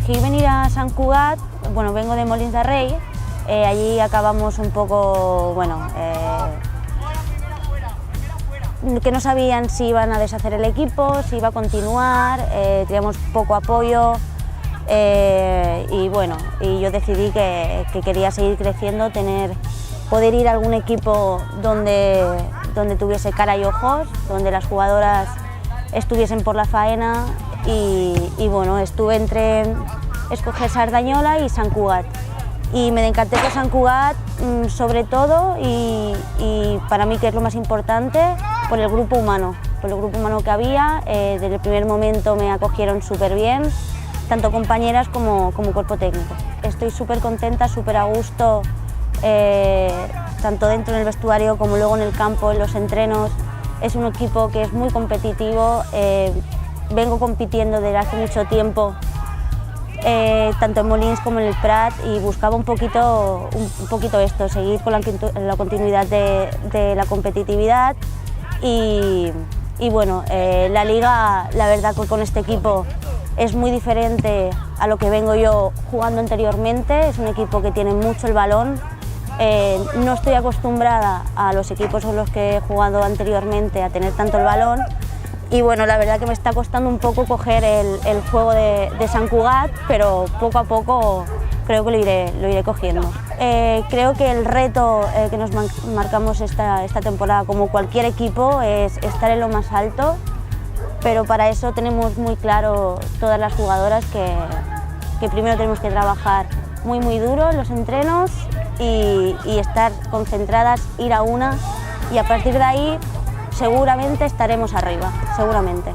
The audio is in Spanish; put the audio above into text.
elegí venir a Sant Cugat, bueno, vengo de Molins de Rei, allí acabamos un poco, bueno, que no sabían si iban a deshacer el equipo, si iba a continuar, teníamos poco apoyo y bueno, y yo decidí que quería seguir creciendo, poder ir a algún equipo donde tuviese cara y ojos, donde las jugadoras estuviesen por la faena y bueno, estuve entre escoger Sardañola y Sant Cugat. Y me decanté por Sant Cugat sobre todo y para mí, que es lo más importante, por el grupo humano que había. Desde el primer momento me acogieron súper bien, tanto compañeras como cuerpo técnico. Estoy súper contenta, súper a gusto, tanto dentro del vestuario como luego en el campo, en los entrenos. Es un equipo que es muy competitivo, vengo compitiendo desde hace mucho tiempo, tanto en Molins como en el Prat, y buscaba un poquito esto, seguir con la continuidad de la competitividad y bueno, la liga, la verdad que con este equipo es muy diferente a lo que vengo yo jugando anteriormente. Es un equipo que tiene mucho el balón, no estoy acostumbrada a los equipos con los que he jugado anteriormente a tener tanto el balón. Y bueno, la verdad que me está costando un poco coger el juego de Sant Cugat, pero poco a poco creo que lo iré cogiendo. Creo que el reto que nos marcamos esta temporada, como cualquier equipo, es estar en lo más alto, pero para eso tenemos muy claro todas las jugadoras que primero tenemos que trabajar muy duro en los entrenos y estar concentradas, ir a una, y a partir de ahí seguramente estaremos arriba, seguramente.